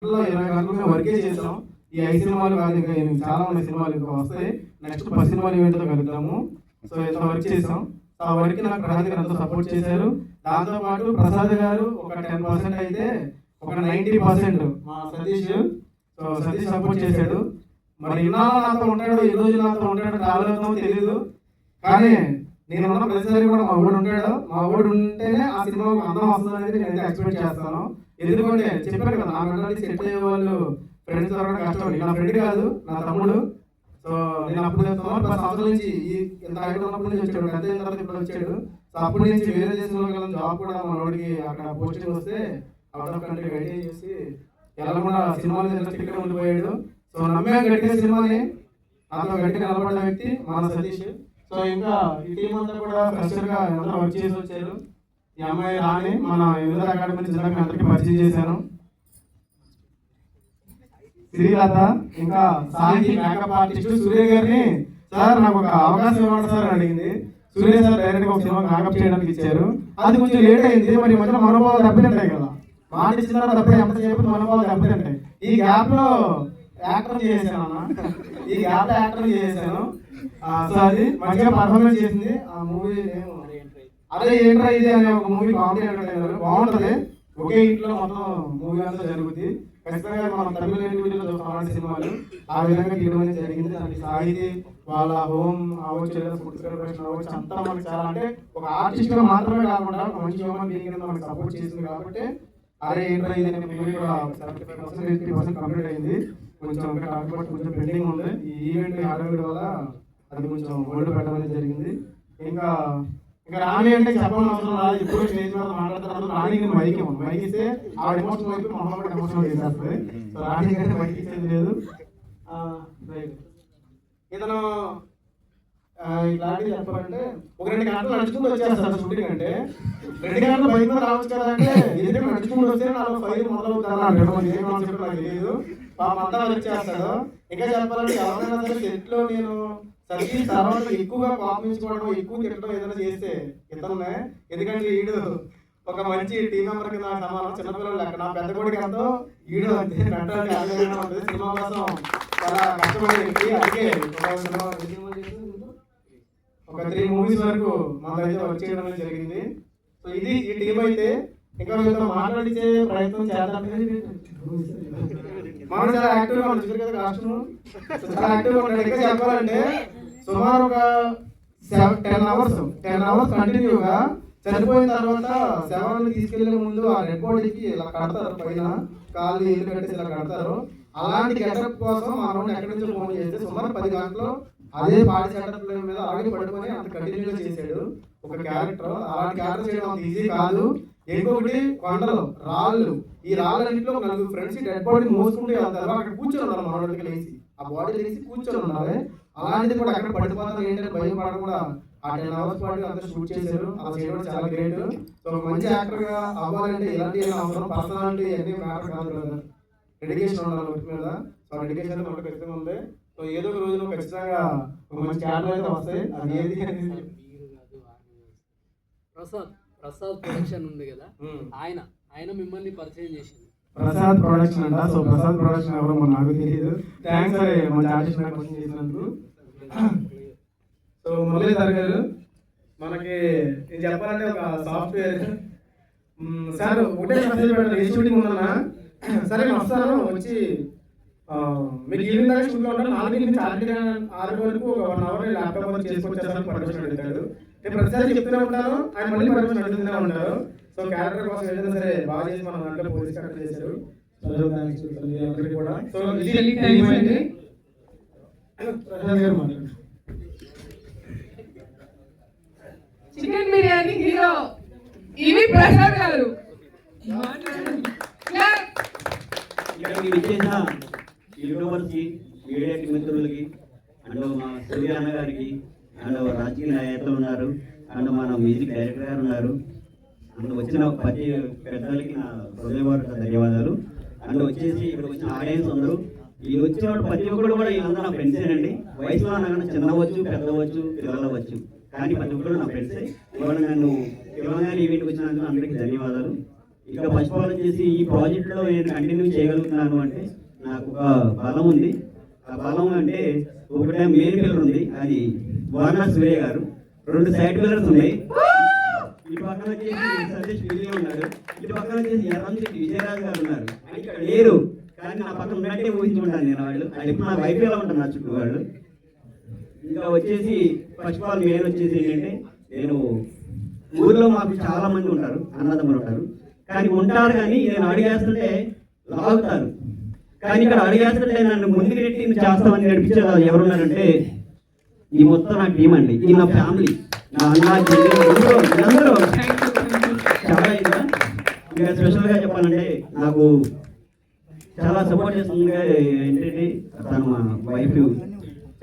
20 గంటలు మేము వర్కే చేసాం. ఈ 5 సినిమాలు కాదు, ఇంకా చాలా ఉన్నాయి సినిమాలు ఇంకా వస్తాయి. నెక్స్ట్ 10 సినిమాలు ఈవెంట్తో కలుద్దాము. సో ఇంత వర్క్ చేసాం. సో ఆ వర్క్ నాకు ప్రసాద్ గారు ఎంతో సపోర్ట్ చేశారు. దాంతోపాటు ప్రసాద్ గారు ఒక 10% అయితే ఒక 90% మా సతీష్. సో సతీష్ సపోర్ట్ చేశాడు. మరి ఇన్నాళ్ళు నాతో ఉంటాడు, ఈ రోజు నాతో ఉంటాడు, ట్రావెల్ అవుతామో తెలియదు. కానీ నేను ఉన్న ప్రతిసారి కూడా మా ఊడు ఉంటాడు. మా ఊడు ఉంటేనే ఆ సినిమా అందం వస్తుంది అనేది నేను ఎక్స్పెక్ట్ చేస్తాను. ఎందుకంటే చెప్పాను కదా, నా మెంటాలిటీ సెట్ అయ్యే వాళ్ళు ఫ్రెండ్స్ దొరకడం కష్టం. నా ఫ్రెండ్ కాదు, నా తమ్ముడు. సో నేను అప్పుడు 10 సంవత్సరాల నుంచి ఇంత హైట్ ఉన్నప్పటి నుంచి వచ్చాడు, పెద్ద అయిన తర్వాత ఇప్పుడు వచ్చాడు. సో అప్పటి నుంచి వేరే దేశంలో వెళ్ళిన జాబ్ కూడా మా వాడికి అక్కడ పోస్టింగ్ వస్తే అవుట్ ఆఫ్ కంట్రీ వెయిట్ చేసి వెళ్ళకుండా సినిమాలు ఇంట్రెస్ట్ ఇక్కడ ఉండిపోయాడు. సో నమ్మే గట్టిగా సినిమాని నాతో గట్టిగా నిలబడ్డ వ్యక్తి మన సతీష్. సో ఇంకా ఈ టీం అంతా కూడా ఫ్రెషర్గా అందరూ వర్క్ చేసి వచ్చారు. ఈ అమ్మాయి రాని మన యువత అకాడమీ నుంచి చిన్నగా అందరికీ పరిచయం చేశాను. శ్రీలత, ఇంకా సాయి మేకప్ ఆర్టిస్ట్ సూర్య గారిని, సార్ నాకు ఒక అవకాశం ఇవ్వండి సార్ అని అడిగింది. సూర్య సార్ డైరెక్ట్ గా ఒక సినిమా మేకప్ చేయడానికి ఇచ్చారు. అది కొంచెం లేట్ అయింది. మరి మధ్యలో మనోభావాలు దెబ్బతింటాయి కదా, మాట ఇచ్చిన తర్వాత డబ్బులు ఎంత చెప్పి మనోభావాలు దెబ్బతింటాయి. ఈ గ్యాప్ లో యాక్టర్ చేసాను అన్న, ఈ గ్యాప్ లో యాక్టర్ చేసాను. సో అది మంచిగా పర్ఫార్మెన్స్ చేసింది. ఆ మూవీ అదే ఏంట్రా ఇది అనే ఒక మూవీ కామెడీ అంటే బాగుంటది. ఒకే ఇంట్లో మొత్తం మూవీ అంతా జరుగుతుంది. ఖచ్చితంగా మనం తమిళ ఇండివిజువల్ చూస్తాం అలాంటి సినిమాలు. ఆ విధంగా తీయడం అనేది జరిగింది. దానికి సాహితీ వాళ్ళ హోమ్ అవ్వచ్చు, లేదా ఫుడ్ సెలబ్రేషన్ అవ్వచ్చు, అంతా మనకి చాలా అంటే ఒక ఆర్టిస్ట్ గా మాత్రమే కాకుండా ఒక మంచి హ్యూమన్ బీయింగ్ కింద మనకి సపోర్ట్ చేసింది. కాబట్టి అరే ఏంట్రా ఇది అనే మూవీ కూడా 75% కంప్లీట్ అయింది. కొంచెం కొంచెం పెండింగ్ ఉంది. ఈ ఈవెంట్ హడావిడి వల్ల అది కొంచెం హోల్డ్ పెట్టడం జరిగింది. ఇంకా రాణి అంటే చెప్పాల్సిన అవసరం రాదు. ఇప్పుడు స్టేజ్ మీద మాట్లాడుతున్నారు. రాణి మైక్ ఇస్తే ఆ ఎమోషనల్ అయిపోయి మొహమ్మద్ ఎమోషనల్ చేసేస్తుంది. సో రాణి గారి మైక్ ఇచ్చేది లేదు. ఇతను ఇట్లాంటివి చెప్పాలంటే ఒక 2 గంటలు నడుచుకుంటూ వచ్చేస్తాడు షూటింగ్ అంటే. 2 గంటలు బయట మీద రావచ్చు కదా అంటే ఎందుకంటే నడుచుకుంటూ వస్తే నాకు ఫైర్ మొదలవుతారు అంటే ఏం కాన్సెప్ట్ నాకు తెలియదు. అంతా వచ్చేస్తాడు. ఇంకా చెప్పాలంటే ఎవరైనా సరే సెట్ లో నేను సతీష్ తర్వాత ఎక్కువగా కోపించుకోవడం, ఎక్కువ తిట్టడం ఏదైనా చేస్తే ఇతనే. ఎందుకంటే ఈడు ఒక మంచి టీం మెంబర్ కింద సమానం. చిన్నపిల్లలు అక్కడ నా పెద్ద కొడుకు ఎంతో ఈడు అంతే మెంటాలిటీ ఆలోచన ఉంటుంది. సినిమా కోసం చాలా కష్టపడే వ్యక్తి. అందుకే ఒక 3 మూవీస్ వరకు మాకైతే వర్క్ చేయడం అనేది జరిగింది. సో ఇది ఈ టీం అయితే. ఇంకా వీళ్ళతో మాట్లాడించే ప్రయత్నం చేద్దాం. మనం చాలా యాక్టివ్గా ఉంటుంది చూసారు కదా, కాస్ట్యూమ్ చాలా యాక్టివ్గా ఉంటాడు. ఇంకా చెప్పాలంటే సుమారు ఒక 10 అవర్స్ కంటిన్యూగా చనిపోయిన తర్వాత శవాన్ని తీసుకెళ్లే ముందు ఆ డెడ్ బాడీకి ఇలా కడతారు, పైన కాళ్ళు ఇల్లు కట్టేసి ఇలా కడతారు. అలాంటి గెటప్ కోసం మా రౌండ్ ఎక్కడి నుంచో ఫోన్ చేస్తే సుమారు 10 గంటలు అదే బాడీ సెటప్ మీద అలాగే పట్టుకొని అంత కంటిన్యూగా చేశాడు ఒక క్యారెక్టర్. అలాంటి క్యారెక్టర్ చేయడం అంత ఈజీ కాదు. ఇంకొకటి కొండలు, రాళ్ళు, ఈ రాళ్ళన్నింటిలో 4 ఫ్రెండ్స్ డెడ్ బాడీని మోసుకుంటే వెళ్తారు. అక్కడ కూర్చొని ఉన్నారు మనోడికి లేచి, ఆ బాడీ లేచి కూర్చొని ఉన్నారు. అలాంటిది కూడా అక్కడ పడిపోతారు ఏంటంటే భయం పడ కూడా ఆ 10 అవర్స్ పాటు అంతా షూట్ చేశారు. అలా చేయడం చాలా గ్రేట్. సో ఒక మంచి యాక్టర్ గా అవ్వాలంటే ఇలాంటి అవసరం, పర్సనాలిటీ అన్ని మ్యాటర్ కాదు కదా, డెడికేషన్ ఉండాలి వర్క్ మీద. సో ఆ డెడికేషన్ అయితే మనకు ఖచ్చితంగా ఉంది. సో ఏదో ఒక రోజులో ఖచ్చితంగా ఒక మంచి క్యారెక్టర్ అయితే వస్తాయి. అది ఏది అనేది ప్రసాద్ ప్రొడక్షన్ ఉంది కదా, ఆయన మిమ్మల్ని పరిచయం చేసింది. ప్రసాద్ ప్రొడక్షన్ అంట. సో ప్రసాద్ ప్రొడక్షన్ ఎవరో నాకు తెలియదు. థ్యాంక్స్ సార్ మంచి ఆర్టిస్ట్ నాకు క్వశ్చన్ చేసినందుకు. సో మురళీధర్ గారు మనకి నేను చెప్పాలంటే ఒక సాఫ్ట్వేర్ సార్ ఒకటే మెసేజ్ పెట్టారు. ఏ షూటింగ్ ఉందన్నా సరే నేను వస్తాను, వచ్చి మీకు ఈవినింగ్ దాకా షూట్లో ఉంటాను. 4 నుంచి 6 వరకు ఒక 1 అవర్ ల్యాప్టాప్ వర్క్ చేసుకొచ్చేస్తాను పర్మిషన్ అడుగుతాడు. నేను ప్రతిసారి చెప్తూనే ఉంటాను, ఆయన మళ్ళీ పర్మిషన్ అడుగుతూనే ఉంటారు. సో క్యారెక్టర్ కోసం ఏదైనా సరే బాగా చేసి మన దాంట్లో పోలీస్ క్యారెక్టర్ చేశారు. అందరికీ కూడా. సో ఇది ప్రసాద్ గారు మాట్లాడు. చికెన్ బిర్యానీ హీరో ఇవి ప్రసాద్ గారు. యూట్యూబర్స్కి, మీడియా మిత్రులకి, అండ్ మా సూర్య అన్న గారికి, అండ్ రాజకీయ నాయకులు ఉన్నారు, అండ్ మన మ్యూజిక్ డైరెక్టర్ గారు ఉన్నారు, అండ్ వచ్చిన ప్రతి పెద్దలకి నా హృదయపూర్వక ధన్యవాదాలు. అండ్ వచ్చేసి ఇక్కడ వచ్చిన ఆడియన్స్ అందరూ, ఈ వచ్చినప్పుడు ప్రతి ఒక్కరు కూడా వీళ్ళందరూ నా ఫ్రెండ్సేనండి. వయసులో అనగానే చిన్నవచ్చు, పెద్దవచ్చు, పిల్లలవచ్చు, కానీ ప్రతి ఒక్కరు నా ఫ్రెండ్సే. ఇవాళ నన్ను పిల్లగానే ఈవెంట్కి వచ్చినందుకు అందరికీ ధన్యవాదాలు. ఇంకా ఫస్ట్ ఆఫ్ ఆల్ వచ్చేసి ఈ ప్రాజెక్ట్లో నేను కంటిన్యూ చేయగలుగుతున్నాను అంటే నాకు ఒక బలం ఉంది. ఆ బలం అంటే ఒకటే మెయిన్ పిల్లర్ ఉంది, అది వానా సూర్య గారు. 2 సైడ్ పిల్లర్స్ ఉన్నాయి. ఇటు పక్కన వచ్చేసి సతీష్ విజయ్ ఉన్నాడు, ఇటు పక్కన వచ్చేసి ఎర్రంశెట్టి విజయరాజు గారు ఉన్నారు. ఇక్కడ లేరు కానీ నా పక్కన ఉన్నట్టే ఊహించుకుంటాను నేను. వాళ్ళు ఇప్పుడు నా వైపు ఎలా ఉంటాను నా చుట్టూ వాళ్ళు. ఇంకా వచ్చేసి ఫస్ట్ ఆఫ్ ఆల్ మెయిన్ వచ్చేసి ఏంటంటే, నేను ఊర్లో మాకు చాలా మంది ఉంటారు, అన్నదమ్ములు ఉంటారు. కానీ ఉంటారు కానీ నేను అడిగేస్తుంటే లాగుతారు. కానీ ఇక్కడ అడిగేస్తుంటే నన్ను ముందుకు నెట్టి చేస్తామని నడిపించేది ఎవరున్నారంటే ఈ మొత్తం నా టీం అండి. ఈ నా ఫ్యామిలీ, నా అన్న అందరూ చాలా ఇంకా స్పెషల్గా చెప్పాలంటే నాకు చాలా సపోర్ట్ చేస్తుంది. ఏంటంటే తను మా వైఫ్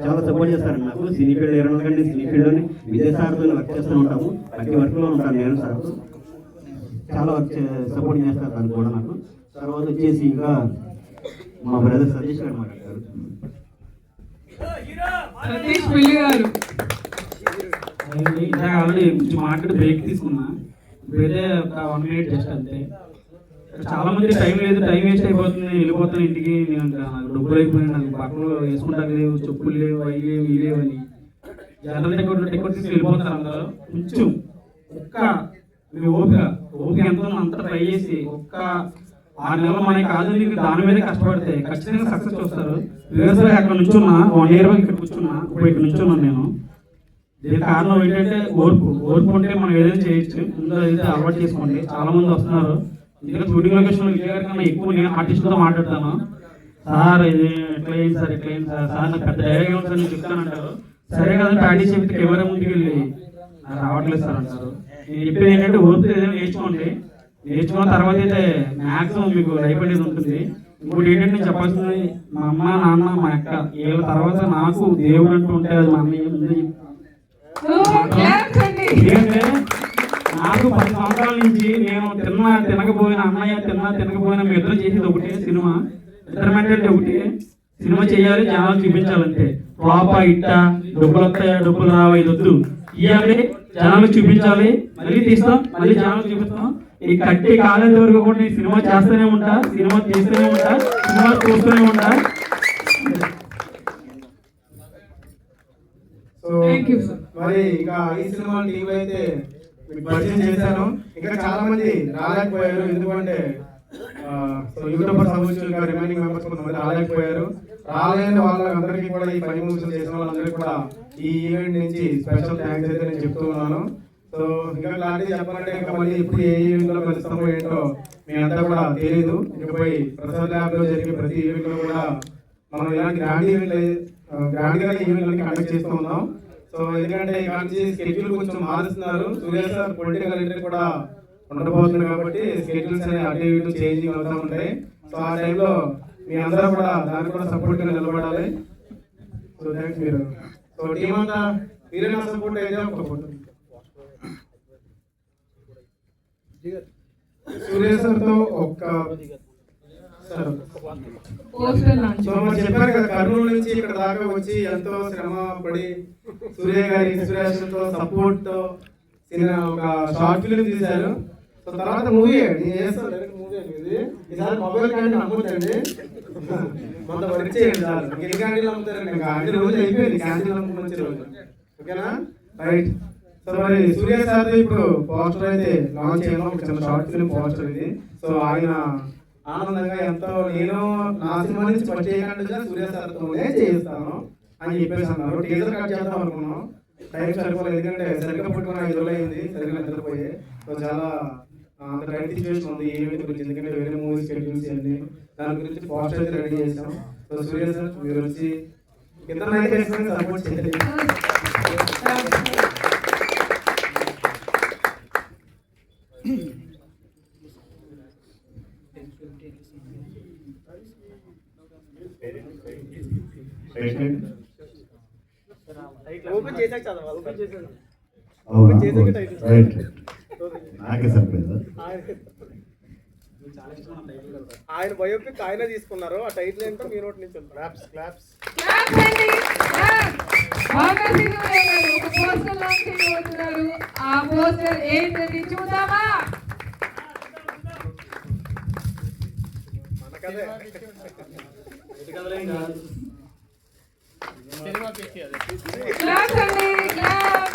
చాలా సపోర్ట్ చేస్తారు నాకు. సినీ ఫీల్డ్ 20 కంటే సినీ ఫీల్డ్లోనే విజయ్ సార్తో వర్క్ చేస్తూ ఉంటాము. ప్రతి వర్క్లో ఉంటాను నేను. సార్తో చాలా వర్క్ సపోర్ట్ చేస్తారు తను కూడా నాకు. తర్వాత వచ్చేసి ఇంకా మా బ్రదర్ సతీష్ గారు మాట్లాడతారు. సతీష్ పిల్లి గారు ఆల్రెడీ కొంచెం మాట్లాడి బ్రేక్ తీసుకున్నా. ఇప్పుడైతే ఒక 1 మినిట్ జస్ట్ అంతే. చాలా మంది టైం లేదు, టైం వేస్ట్ అయిపోతుంది, వెళ్ళిపోతాను ఇంటికి, నేను నాకు డబ్బులు అయిపోయినాయి, నాకు బట్టలు వేసుకుంటాను లేవు, చెప్పులు లేవు, అవి లేవు, ఇవి లేవు అని జనరల్ టికెట్ తీసుకుని వెళ్ళిపోతారు అందరూ. కొంచెం మీ ఓపిక ఎంత ఉందో అంత ట్రై చేసి ఒక్క 6 నెలలు మనకి కాదు దాని మీద కష్టపడితే ఖచ్చితంగా సక్సెస్ వస్తారు. వ్యవసాయం అక్కడ నుంచున్నా 1 ఇయర్ ఇక్కడ కూర్చున్నా, ఇప్పుడు ఇక్కడ నుంచున్నాను నేను. దీనికి కారణం ఏంటంటే ఓర్పు ఉంటే మనం ఏదైనా చేయొచ్చు. ముందు అయితే అలవాటు చేసుకోండి. చాలా మంది వస్తున్నారు, ఇంకా షూటింగ్ లొకేషన్లో విజయగారి కన్నా ఎక్కువ నేను ఆర్టిస్ట్తో మాట్లాడతాను. సార్ ఇది ఎట్లా అయింది సార్, ఎట్లా అయింది సార్, సార్ నాకు పెద్ద డైరెక్ట్ ఉంది సార్ నేను చెప్తానంటారు. సరే కదా ప్రాక్టీస్ చెప్తే కెమెరా ముందుకు వెళ్ళి రావట్లేదు సార్ అంటారు. నేను చెప్పేది ఏంటంటే ఓర్పు ఏదైనా నేర్చుకోండి. నేర్చుకున్న తర్వాత అయితే మ్యాక్సిమం మీకు భయపడేది ఉంటుంది. ఇంకోటి ఏంటంటే నేను చెప్పాల్సింది, మా అమ్మ నాన్న మా అక్క వీళ్ళ తర్వాత నాకు దేవుడు అంటూ ఉంటే అది మా అన్నయ్య ముందు. ఎందుకంటే నాకు 10 సంవత్సరాల నుంచి నేను తినకపోయిన అన్నయ్య తినకపోయిన మీ ఇద్దరు చేసేది ఒకటే సినిమా. ఇద్దరు మెంటాలిటీ ఒకటి, సినిమా చేయాలి, జనాలు చూపించాలంటే. ఫ్లాపా ఇట్టా, డబ్బులు వస్తాయా డబ్బులు రావా ఇది వద్దు, ఇవ్వాలి, జనాలు చూపించాలి, మళ్ళీ తీస్తాం, మళ్ళీ జనాలు చూపిస్తాం. ఈ కట్టి కాలేజీ వరకు కూడా నేను సినిమా చేస్తూనే ఉంటా, సినిమా తీస్తూనే ఉంటా, సినిమా చూస్తూనే ఉంటా. మరి ఇంకా ఈ సినిమా టీం అయితే పరిచయం చేశాను. ఇంకా చాలా మంది రాలేకపోయారు, ఎందుకంటే యూట్యూబర్స్ అవ్వచ్చు, ఇంకా రిమైనింగ్ మెంబర్స్ కొంతమంది రాలేకపోయారు. రాలేని వాళ్ళందరికీ కూడా ఈ 5 మూవీస్ చేసిన వాళ్ళందరికీ కూడా ఈ ఈవెంట్ నుంచి స్పెషల్ థ్యాంక్స్ అయితే నేను చెప్తూ ఉన్నాను. సో ఇంకా క్లారిటీ చెప్పాలంటే ఇంకా మళ్ళీ ఇప్పుడు ఏ ఈవెంట్ లో కలుస్తామో ఏంటో మీ అంతా కూడా తెలియదు. ఇకపై ప్రసాద్ ల్యాబ్ లో జరిగే ప్రతి ఈవెంట్ లో కూడా మనం ఇలాంటి గ్రాండ్ గా ఈవెంట్లకి కండక్ట్ చేస్తూ ఉన్నాం. సో ఎందుకంటే ఇలాంటి స్కెడ్యూల్ కొంచెం మారుస్తున్నారు. సూర్య సార్ పొలిటికల్ ఎంట్రీ కూడా ఉండబోతుంది కాబట్టి స్కెడ్యూల్స్ అనేవి అటు ఇటు చేంజింగ్ అవుతూ ఉంటాయి. సో ఆ టైంలో మీ అందరూ కూడా దానికి కూడా సపోర్ట్ గా నిలబడాలి. సో థ్యాంక్స్ మీరు. సో టీం అంతా మీరే నా సపోర్ట్ అయితే ఒక ఫోటో సూర్య సార్తో ఒక్క సో మరి చెప్పారు కదా, కర్నూలు నుంచి ఇక్కడ దాకా వచ్చి ఎంతో శ్రమ పడి సూర్య గారి ఇన్స్పిరేషన్ తో సపోర్ట్ తో ఒక షార్ట్ ఫిల్మ్ తీశారు. సో తర్వాత మూవీ నేను చేస్తాను, డైరెక్ట్ మూవీ అనేది. ఈసారి మొబైల్ క్యాంటీన్ అమ్ముతండి, కొంత వర్క్ చేయండి సార్. ఎన్ని క్యాంటీన్లు అమ్ముతారండి, ఇంకా అన్ని రోజులు అయిపోయింది క్యాంటీన్లు అమ్ముకుని రోజు. ఓకేనా, రైట్. సో మరి సూర్య సార్ ఇప్పుడు పోస్టర్ అయితే లాంచ్ చేయడం, ఒక చిన్న షార్ట్ ఫిల్మ్ పోస్టర్ ఇది. సో ఆయన ఆనందంగా ఎంతో నేను నా సినిమా నుంచి ఫస్ట్ చేయకుండా సూర్య సార్తోనే చేయిస్తాను అని చెప్పేసి అన్నారు. టీజర్ కట్ చేద్దాం అనుకున్నాం, టైం సరిపోలేదు. ఎందుకంటే సరిగ్గా పుట్టుకున్న 5 రోజులు అయింది, సరిగ్గా నిద్రపోయి. సో చాలా అంత టైట్ సిచ్యువేషన్ ఉంది ఈవెంట్ గురించి, ఎందుకంటే వేరే మూవీస్ షెడ్యూల్స్ అన్ని దాని గురించి పోస్టర్ అయితే రెడీ చేసాం. సో సూర్య సార్ మీరు వచ్చి ఇద్దరు సపోర్ట్ చేయాలి. ఓపెన్ చేసాక చదవాలి, ఓపెన్ చేసాక ఆయన బయోపిక్ ఆయన తీసుకున్నారు. ఆ టైటిల్ ఏంటో మీ నోటి నుంచి క్లాప్స్ క్లాప్స్. ఆ పోస్టర్ ఏంటని చూద్దామా? కదే క్లాస్ అండి, క్లాస్.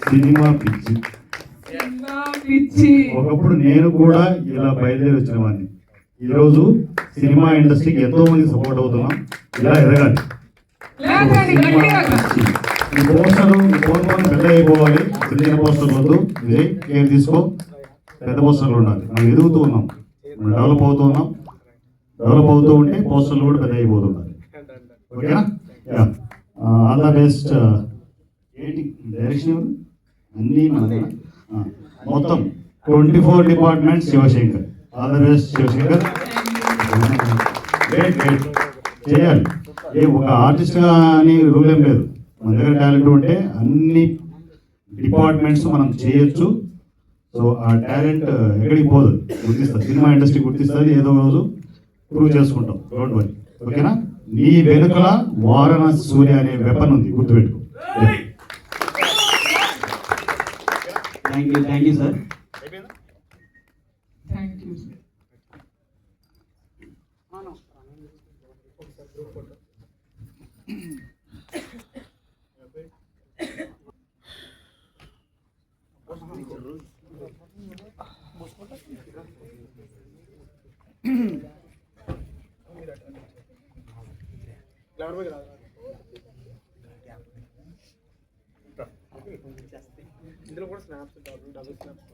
సినిమా పిచ్చి. సినిమా పిచ్చి. ఒకప్పుడు నేను కూడా ఇలా బయలుదేరి వచ్చిన వాడిని. ఈరోజు సినిమా ఇండస్ట్రీకి ఎంతో మంది సపోర్ట్ అవుతున్నాం. ఇలా ఎదగాలి. క్లాస్ అండి, గట్టిగా క్లాస్. ఈ పోస్టర్ పెద్ద అయిపోవాలి. చిన్న చిన్న పోస్టర్లు వద్దు. విజయ్ కేర్ తీసుకో. పెద్ద పోస్టర్లు ఉండాలి. మనం ఎదుగుతూ ఉన్నాం, మనం డెవలప్ అవుతూ ఉన్నాం. డెవలప్ అవుతూ ఉంటే పోస్టర్లు కూడా పెద్ద అయిపోతుండాలి. ఓకేనా? Yeah, all the best. ఏంటి డైరెక్షన్ అన్నీ మన దగ్గర. మొత్తం 24 department Shivshankar. All the best Shivshankar. Great great. చేయాలి. ఒక ఆర్టిస్ట్గా అని రూల్ ఏం లేదు. మన దగ్గర టాలెంట్ ఉంటే అన్ని డిపార్ట్మెంట్స్ మనం చేయొచ్చు. సో ఆ టాలెంట్ ఎక్కడికి పోదు, గుర్తిస్తుంది. సినిమా ఇండస్ట్రీ గుర్తిస్తుంది. ఏదో రోజు ప్రూవ్ చేసుకుంటాం. Don't worry. ఓకేనా? నీ వెనుకల వారణాసి సూర్య అనే వెపన్ ఉంది, గుర్తుపెట్టుకో. Thank you sir. Thank you. ఇందులో కూడా స్నాప్స్ డబుల్ స్నాప్స్